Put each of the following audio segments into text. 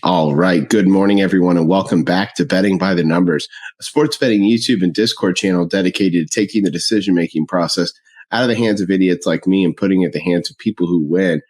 All right. Good morning, everyone, and welcome back to Betting by the Numbers, a sports betting YouTube and Discord channel dedicated to taking the decision-making process out of the hands of idiots like me and putting it in the hands of people who win.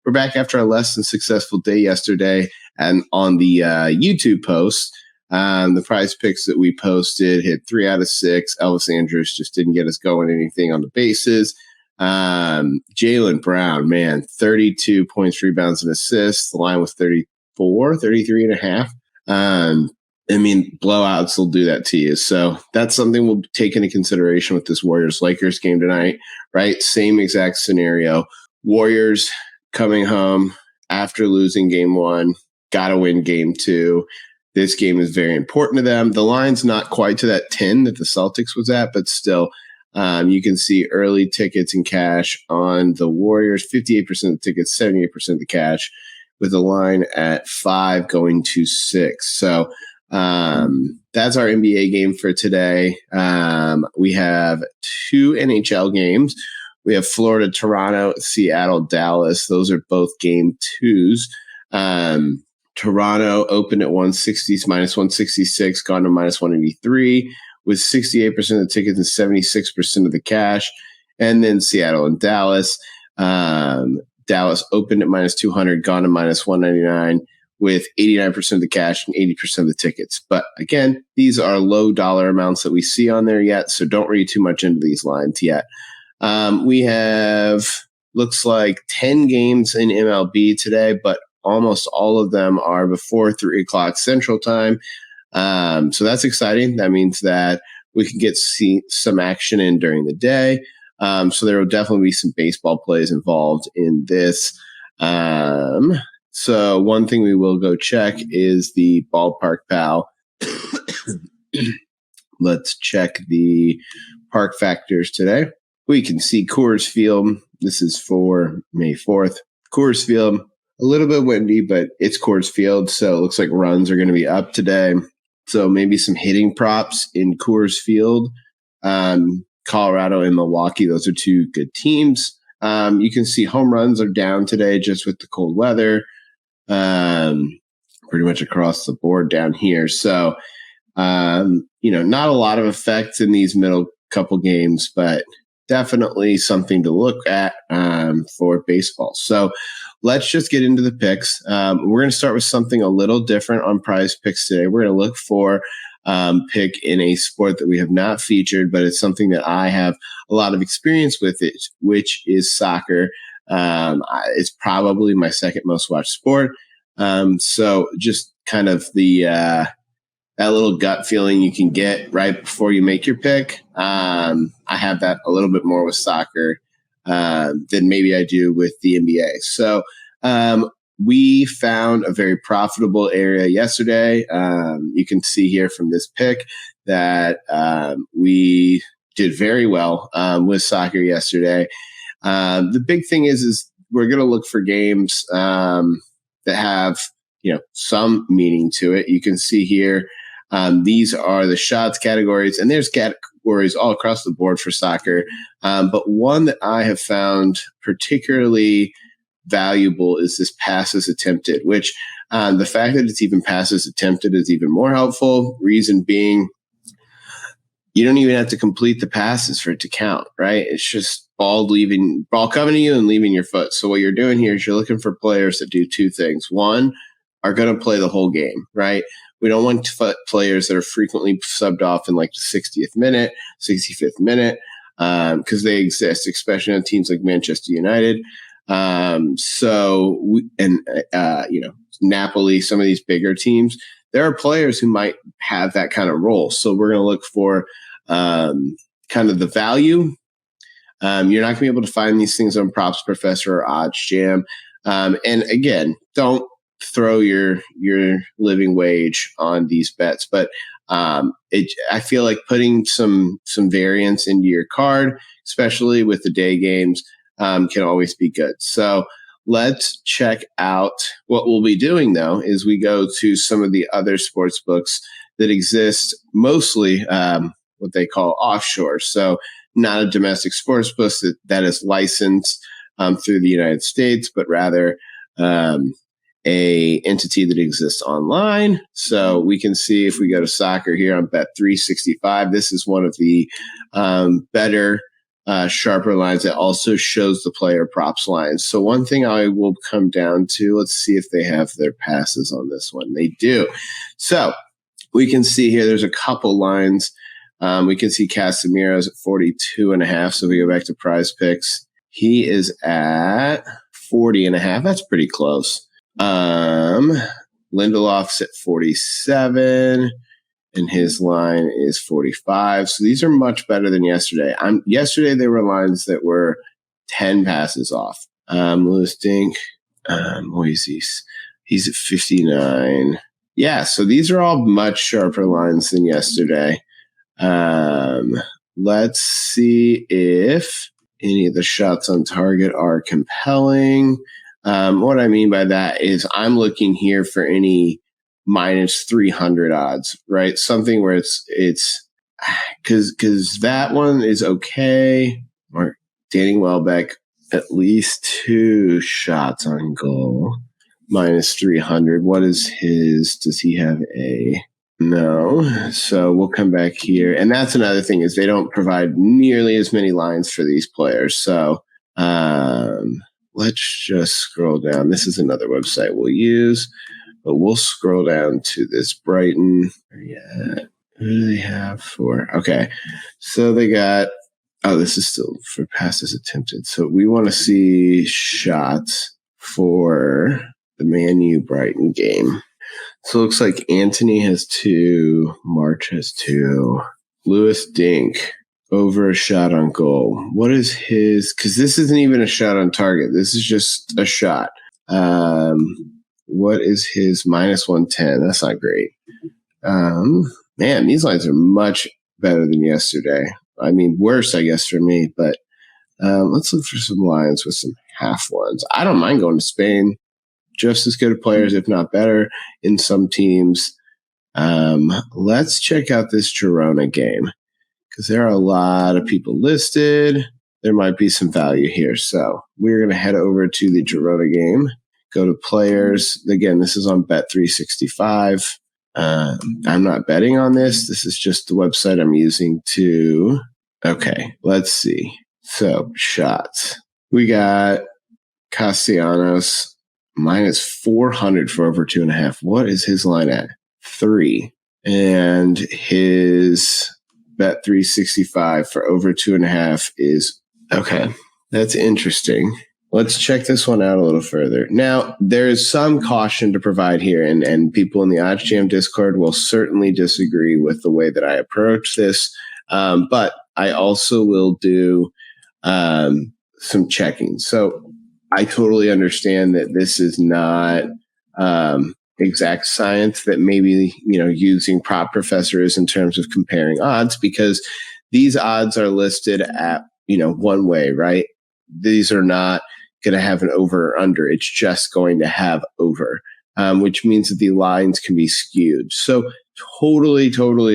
We're back after a less than successful day yesterday, and on the YouTube post, the prize picks that we posted hit 3 out of 6. Elvis Andrus just didn't get us going anything on the bases. Jaylen Brown, man, 32 points, rebounds, and assists. The line was 33 and a half. Blowouts will do that to you. So that's something we'll take into consideration with this Warriors-Lakers game tonight, right? Same exact scenario. Warriors coming home after losing game one, got to win game two. This game is very important to them. The line's not quite to that 10 that the Celtics was at, but still, you can see early tickets and cash on the Warriors, 58% of the tickets, 78% of the cash, with the line at 5 going to 6. So that's our NBA game for today. We have 2 NHL games. We have Florida, Toronto, Seattle, Dallas. Those are both game 2s. Toronto opened at 160, minus 166, gone to minus 183, with 68% of the tickets and 76% of the cash. And then Seattle and Dallas. Dallas opened at minus 200, gone to minus 199, with 89% of the cash and 80% of the tickets. But again, these are low dollar amounts that we see on there yet, so don't read too much into these lines yet. We have, looks like 10 games in MLB today, but almost all of them are before 3 o'clock Central Time. So that's exciting. That means that we can get some action in during the day. So there will definitely be some baseball plays involved in this. So one thing we will go check is the ballparkpal. Let's check the park factors today. We can see Coors Field. This is for May 4th. Coors Field, a little bit windy, but it's Coors Field, so it looks like runs are going to be up today. So maybe some hitting props in Coors Field. Colorado and Milwaukee, those are 2 good teams. You can see home runs are down today just with the cold weather, pretty much across the board down here. So, not a lot of effects in these middle couple games, but definitely something to look at for baseball. So let's just get into the picks. We're going to start with something a little different on PrizePicks today. We're going to look for pick in a sport that we have not featured, but it's something that I have a lot of experience with, it, which is soccer. It's probably my second most watched sport. So just kind of the that little gut feeling you can get right before you make your pick. I have that a little bit more with soccer than maybe I do with the NBA. So we found a very profitable area yesterday. You can see here from this pick that we did very well with soccer yesterday. The big thing is we're going to look for games that have some meaning to it. You can see here these are the shots categories, and there's categories all across the board for soccer. But one that I have found particularly valuable is this passes attempted, which the fact that it's even passes attempted is even more helpful. Reason being, you don't even have to complete the passes for it to count, right? It's just ball coming to you and leaving your foot. So what you're doing here is you're looking for players that do 2 things. One, are going to play the whole game, right? We don't want players that are frequently subbed off in like the 60th minute, 65th minute, because they exist, especially on teams like Manchester United. Napoli, some of these bigger teams, there are players who might have that kind of role. So we're going to look for kind of the value. You're not going to be able to find these things on Props Professor or Odds Jam. And again, don't throw your living wage on these bets, but I feel like putting some variance into your card, especially with the day games, can always be good. So let's check out what we'll be doing, though, is we go to some of the other sports books that exist, mostly what they call offshore. So not a domestic sports book that is licensed through the United States, but rather a entity that exists online. So we can see if we go to soccer here on Bet365, this is one of the better, sharper lines that also shows the player props lines. So one thing I will come down to, let's see if they have their passes on this one. They do. So we can see here, there's a couple lines. We can see Casemiro's at 42.5. So we go back to PrizePicks. He is at 40.5. That's pretty close. Lindelof's at 47, and his line is 45. So these are much better than yesterday. Yesterday there were lines that were 10 passes off. Lewis Dink, Moises, he's at 59. Yeah, so these are all much sharper lines than yesterday. Let's see if any of the shots on target are compelling. What I mean by that is I'm looking here for any minus 300 odds, right? Something where it's because that one is okay. Or Danny Welbeck, at least 2 shots on goal, minus 300. What is his? Does he have a? No. So we'll come back here. And that's another thing is they don't provide nearly as many lines for these players. So let's just scroll down. This is another website we'll use, but we'll scroll down to this Brighton. Yeah. Who do they have for? Okay. So they got, this is still for passes attempted. So we want to see shots for the Man U Brighton game. So it looks like Anthony has 2, March has 2, Lewis Dink over a shot on goal. What is his? Because this isn't even a shot on target. This is just a shot. What is his? Minus 110. That's not great. Man, these lines are much better than yesterday. I mean, worse, I guess, for me. But let's look for some lines with some half ones. I don't mind going to Spain. Just as good of players, if not better, in some teams. Let's check out this Girona game because there are a lot of people listed. There might be some value here. So we're going to head over to the Girona game, go to players. Again, this is on Bet365. I'm not betting on this. This is just the website I'm using to. Okay, let's see. So shots. We got Castellanos. Minus 400 for over 2.5. What is his line at? 3. And his Bet365 for over 2.5 is okay. That's interesting. Let's check this one out a little further. Now, there's some caution to provide here, and people in the OddsJam Discord will certainly disagree with the way that I approach this. But I also will do some checking. So I totally understand that this is not exact science that maybe, using Prop Professor is in terms of comparing odds, because these odds are listed at, one way, right? These are not going to have an over or under. It's just going to have over, which means that the lines can be skewed. So totally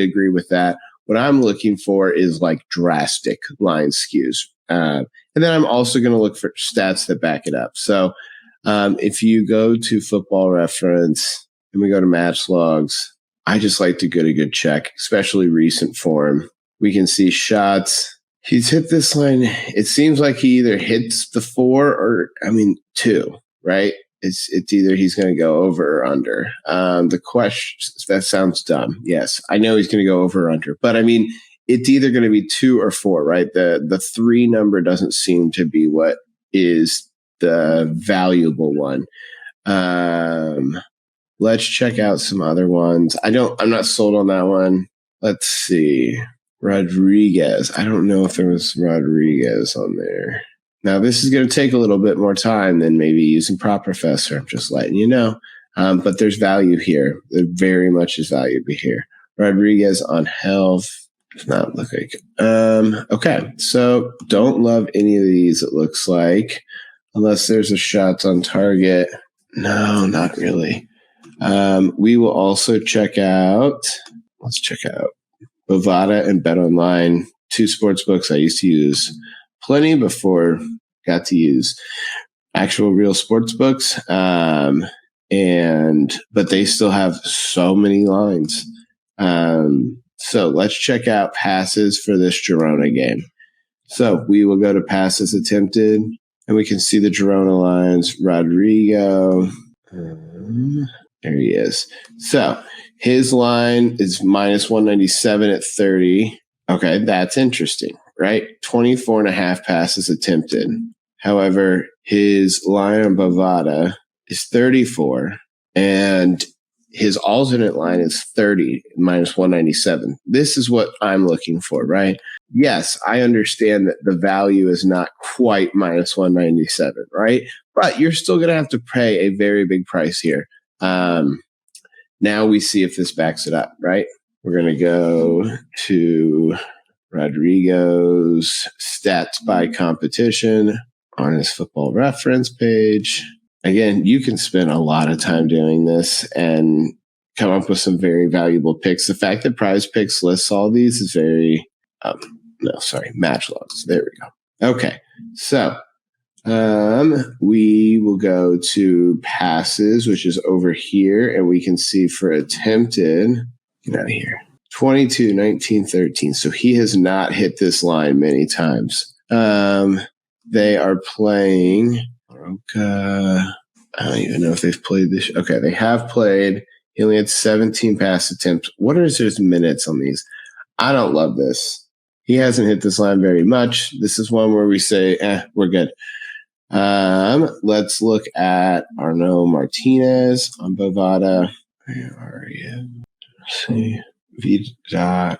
agree with that. What I'm looking for is like drastic line skews. And then I'm also going to look for stats that back it up. So if you go to Football Reference and we go to match logs, I just like to get a good check, especially recent form. We can see shots. He's hit this line. It seems like he either hits the 4 or, 2, right? It's either he's going to go over or under. The question, that sounds dumb. Yes, I know he's going to go over or under. But it's either going to be 2 or 4, right? The 3 number doesn't seem to be what is the valuable one. Let's check out some other ones. I'm not sold on that one. Let's see. Rodriguez. I don't know if there was Rodriguez on there. Now, this is going to take a little bit more time than maybe using Prop Professor. I'm just letting you know. But there's value here. There very much is value here. Rodriguez on health. Does not look like it. Okay, so don't love any of these, it looks like, unless there's a shots on target. No, not really. We will also check out, let's check out Bovada and BetOnline, 2 sports books I used to use plenty before got to use actual real sports books. And but they still have so many lines. So let's check out passes for this Girona game. So we will go to passes attempted, and we can see the Girona lines. Rodrigo, there he is. So his line is minus 197 at 30. Okay, that's interesting, right? 24.5 passes attempted. However, his line on Bovada is 34, and his alternate line is 30, minus 197. This is what I'm looking for, right? Yes, I understand that the value is not quite minus 197, right? But you're still going to have to pay a very big price here. Now we see if this backs it up, right? We're going to go to Rodrigo's stats by competition on his Football Reference page. Again, you can spend a lot of time doing this and come up with some very valuable picks. The fact that PrizePicks lists all these is very, match logs. There we go. Okay, so we will go to passes, which is over here, and we can see for attempted, get out of here, 22, 19, 13. So he has not hit this line many times. They are playing Roca. I don't even know if they've played this. Okay, they have played. He only had 17 pass attempts. What are his minutes on these? I don't love this. He hasn't hit this line very much. This is one where we say, we're good. Let's look at Arnaud Martinez on Bovada. Where are you? Let's see. Vida,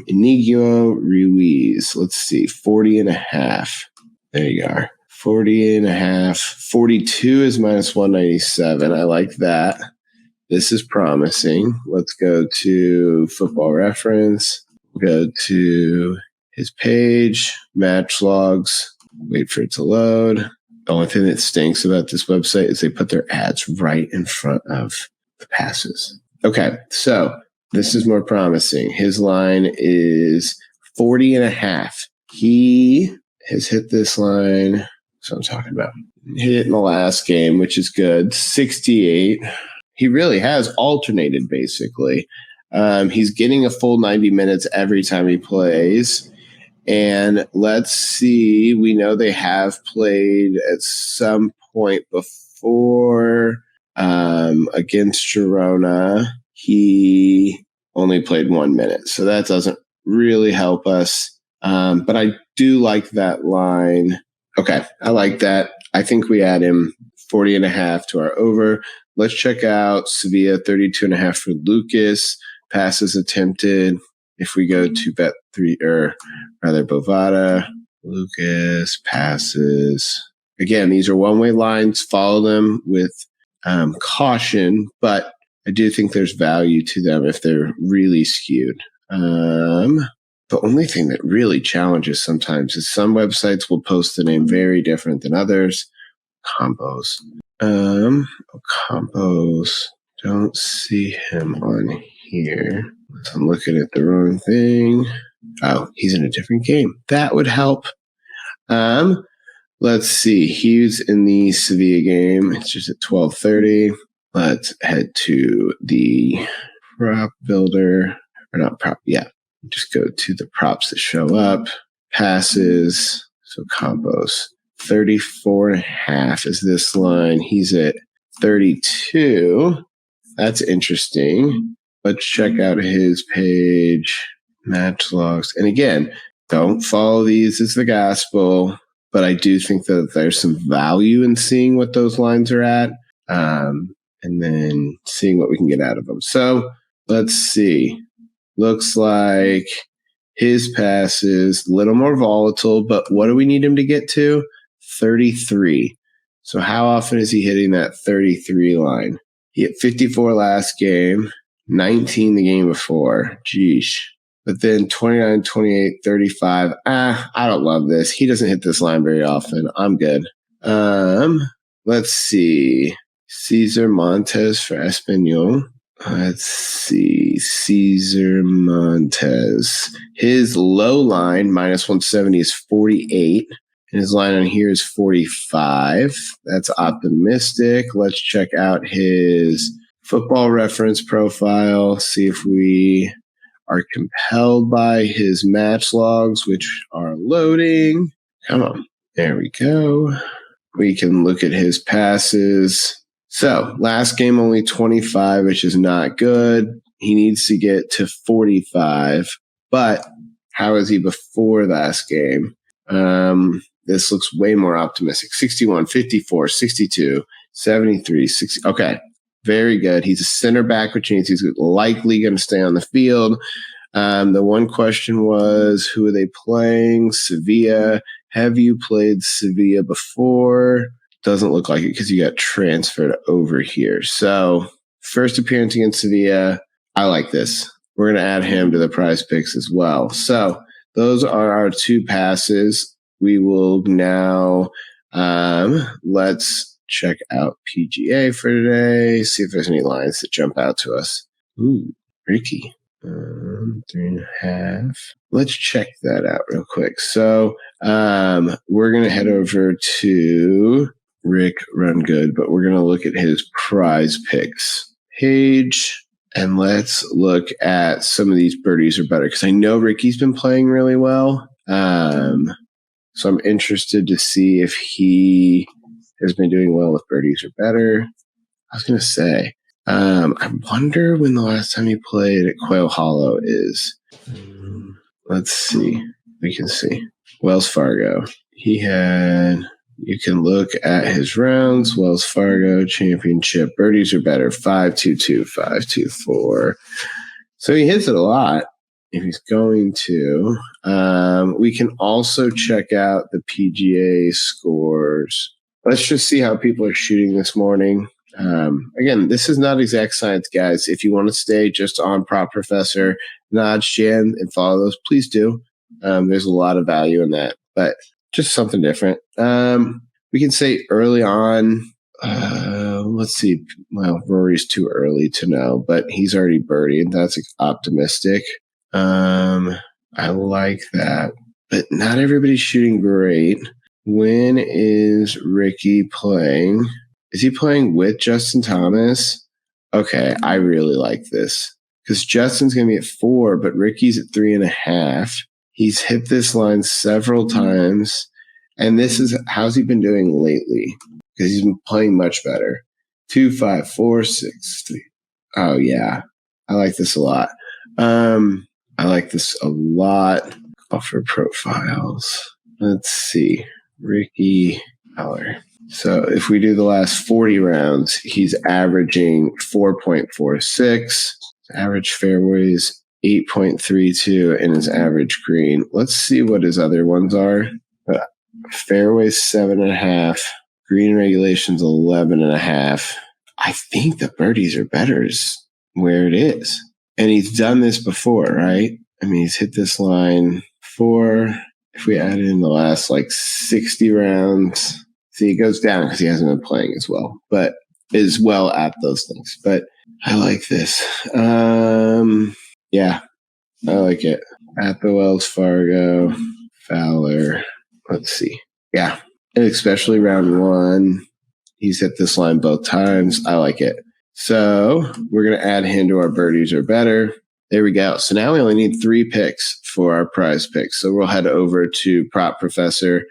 Inigo Ruiz. Let's see. 40.5. There you are. 40.5. 42 is minus 197. I like that. This is promising. Let's go to Football Reference. Go to his page, match logs, wait for it to load. The only thing that stinks about this website is they put their ads right in front of the passes. Okay, so this is more promising. His line is 40.5. He has hit this line. That's what I'm talking about. Hit it in the last game, which is good. 68. He really has alternated, basically. He's getting a full 90 minutes every time he plays. And let's see, we know they have played at some point before against Girona. He only played 1 minute, so that doesn't really help us. But I do like that line. Okay, I like that. I think we add him 40.5 to our over. Let's check out Sevilla, 32.5 for Lucas. Passes attempted. If we go to Bet3, or rather Bovada, Lucas, passes. Again, these are one-way lines. Follow them with caution, but I do think there's value to them if they're really skewed. The only thing that really challenges sometimes is some websites will post the name very different than others. Combos. Combos. Don't see him on here. I'm looking at the wrong thing. Oh, he's in a different game. That would help. Let's see. He's in the Sevilla game. It's just at 12:30. Let's head to the prop builder. Or not prop, yeah. Just go to the props that show up. Passes. So combos. 34.5 is this line. He's at 32. That's interesting. Let's check out his page, match logs. And again, don't follow these as the gospel, but I do think that there's some value in seeing what those lines are at, and then seeing what we can get out of them. So let's see. Looks like his pass is a little more volatile, but what do we need him to get to? 33. So how often is he hitting that 33 line? He hit 54 last game. 19 the game before. Geesh. But then 29, 28, 35. I don't love this. He doesn't hit this line very often. I'm good. Let's see. Cesar Montes for Espanyol. Let's see. Cesar Montes. His low line, minus 170, is 48. And his line on here is 45. That's optimistic. Let's check out his Football Reference profile, see if we are compelled by his match logs, which are loading. Come on. There we go. We can look at his passes. So last game, only 25, which is not good. He needs to get to 45. But how is he before last game? This looks way more optimistic. 61, 54, 62, 73, 60. Okay. Very good. He's a center back, which means he's likely going to stay on the field. The one question was, who are they playing? Sevilla. Have you played Sevilla before? Doesn't look like it because you got transferred over here. So first appearance against Sevilla. I like this. We're going to add him to the PrizePicks as well. So those are our two passes. We will now let's check out PGA for today. See if there's any lines that jump out to us. Ooh, Ricky. 3.5. Let's check that out real quick. So we're going to head over to Rick Run Good, but we're going to look at his PrizePicks page. And let's look at some of these birdies are better because I know Ricky's been playing really well. So I'm interested to see if he has been doing well with birdies or better. I was going to say, I wonder when the last time he played at Quail Hollow is. Let's see. We can see. Wells Fargo. He had, you can look at his rounds. Wells Fargo Championship. Birdies are better. 5.22, 5.24. So he hits it a lot. If he's going to, we can also check out the PGA scores. Let's just see how people are shooting this morning. Again, this is not exact science, guys. If you want to stay just on Prop Professor, Naj, Jan, and follow those, please do. There's a lot of value in that, but just something different. We can say early on, let's see. Well, Rory's too early to know, but he's already birdied. That's optimistic. I like that, but not everybody's shooting great. When is Ricky playing? Is he playing with Justin Thomas? Okay, I really like this because Justin's going to be at 4, but Ricky's at 3.5. He's hit this line several times, and this is how's he been doing lately? Because he's been playing much better. 2, 5, 4, 6, 3. Oh yeah, I like this a lot. I like this a lot. Offer profiles. Let's see. Ricky Heller. So if we do the last 40 rounds, he's averaging 4.46. Average fairways 8.32 and his average green. Let's see what his other ones are. Fairways 7.5. Green regulations 11.5. I think the birdies are better is where it is. And he's done this before, right? I mean, he's hit this line 4. If we add in the last 60 rounds, see, it goes down because he hasn't been playing as well, but is well at those things. But I like this. Yeah, I like it. At the Wells Fargo, Fowler. Let's see. Yeah, and especially round 1, he's hit this line both times. I like it. So we're going to add him to our birdies or better. There we go. So now we only need 3 picks for our PrizePicks. So we'll head over to Prop Professor.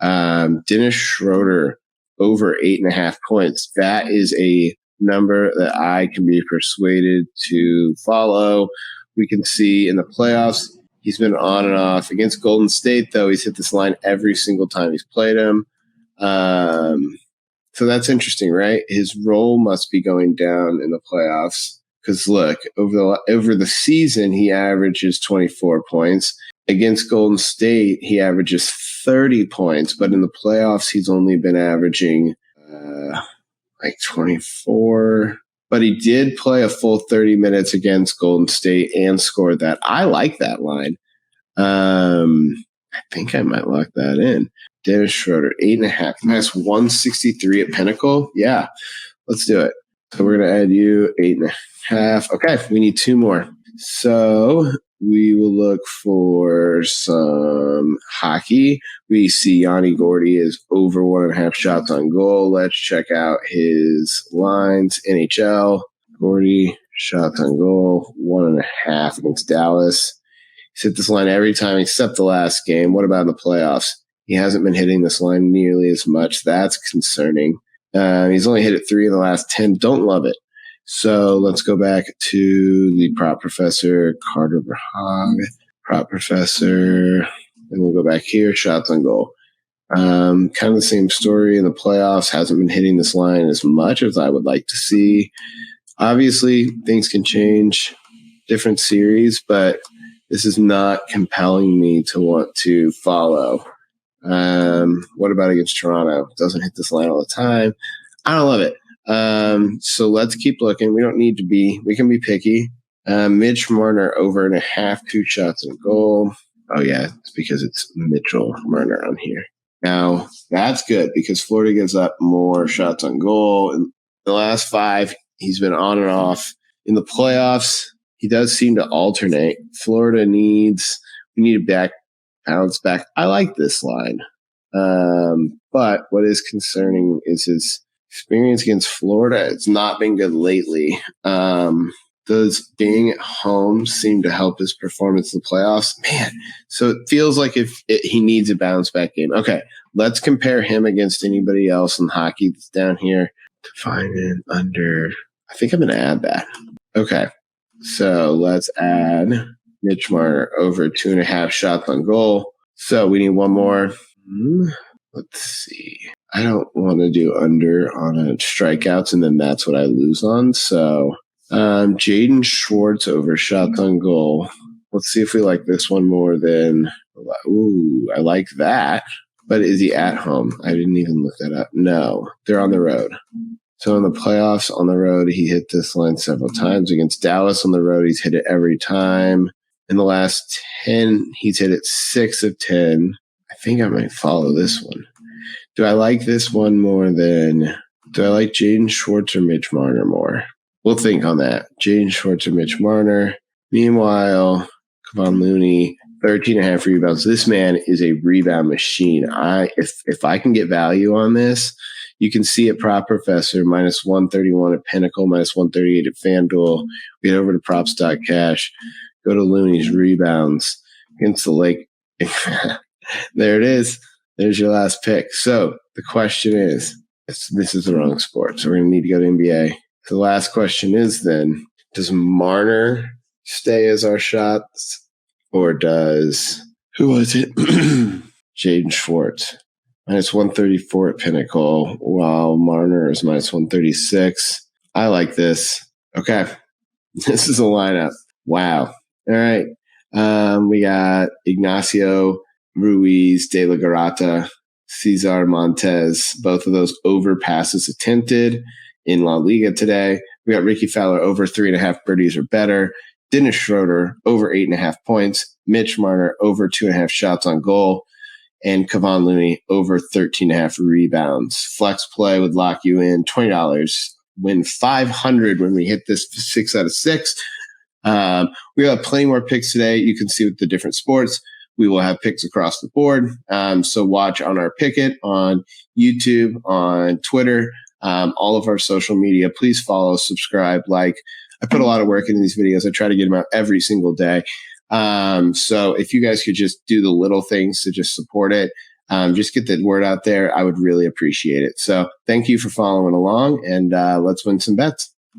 Dennis Schroeder over 8.5 points. That is a number that I can be persuaded to follow. We can see in the playoffs, he's been on and off. Against Golden State, though, he's hit this line every single time he's played him. So that's interesting, right? His role must be going down in the playoffs. Because look, over the season, he averages 24 points. Against Golden State, he averages 30 points. But in the playoffs, he's only been averaging 24. But he did play a full 30 minutes against Golden State and scored that. I like that line. I think I might lock that in. Dennis Schroeder, 8.5. That's 163 at Pinnacle. Yeah, let's do it. So we're going to add you 8.5. Okay, we need 2 more. So we will look for some hockey. We see Yanni Gordy is over 1.5 shots on goal. Let's check out his lines. NHL, Gordy, shots on goal, 1.5 against Dallas. He's hit this line every time except the last game. What about in the playoffs? He hasn't been hitting this line nearly as much. That's concerning. He's only hit it 3 in the last 10. Don't love it. So let's go back to the prop professor, Carter Verhaag, prop professor, and we'll go back here, shots on goal. Kind of the same story in the playoffs. Hasn't been hitting this line as much as I would like to see. Obviously, things can change, different series, but this is not compelling me to want to follow. What about against Toronto? Doesn't hit this line all the time. I don't love it. So let's keep looking. We can be picky. Mitch Marner over 1.5, 2 shots on goal. Oh yeah, it's because it's Mitchell Marner on here. Now that's good because Florida gives up more shots on goal. In the last 5, he's been on and off. In the playoffs, he does seem to alternate. Florida we need a bounce back. I like this line. But what is concerning is his experience against Florida. It's not been good lately. Does being at home seem to help his performance in the playoffs? Man, so it feels like he needs a bounce back game. Okay, let's compare him against anybody else in hockey that's down here to find an under. I think I'm going to add that. Okay, so let's add Mitch Marner over 2.5 shots on goal. So we need one more. Let's see. I don't want to do under on a strikeouts, and then that's what I lose on. So Jaden Schwartz over shots on goal. Let's see if we like this one more than. Ooh, I like that. But is he at home? I didn't even look that up. No, they're on the road. So in the playoffs on the road, he hit this line several times. Against Dallas on the road, he's hit it every time. In the last 10, he's hit it 6 of 10. I think I might follow this one. Do I like this one more than – do I like Jaden Schwartz or Mitch Marner more? We'll think on that. Jaden Schwartz or Mitch Marner. Meanwhile, Kevon Looney, 13.5 rebounds. This man is a rebound machine. If I can get value on this, you can see it prop professor, minus 131 at Pinnacle, minus 138 at FanDuel. We get over to props.cash. Go to Looney's rebounds against the Lake. There it is. There's your last pick. So the question is, this is the wrong sport, so we're going to need to go to NBA. So the last question is then, does Marner stay as our shots, or does, who was it? Jaden Schwartz. Minus 134 at Pinnacle, while Marner is minus 136. I like this. Okay. This is a lineup. Wow. All right. We got Ignacio Ruiz, De La Garata, Cesar Montes, both of those over passes attempted in La Liga today. We got Ricky Fowler over 3.5 birdies or better. Dennis Schroeder over 8.5 points. Mitch Marner over 2.5 shots on goal. And Kevon Looney over 13.5 rebounds. Flex play would lock you in $20. Win $500 when we hit this 6 out of 6. We have plenty more picks today. You can see with the different sports. We will have picks across the board. So watch on our Picket, on YouTube, on Twitter, all of our social media. Please follow, subscribe, like. I put a lot of work into these videos. I try to get them out every single day. So if you guys could just do the little things to just support it, just get the word out there, I would really appreciate it. So thank you for following along, and let's win some bets.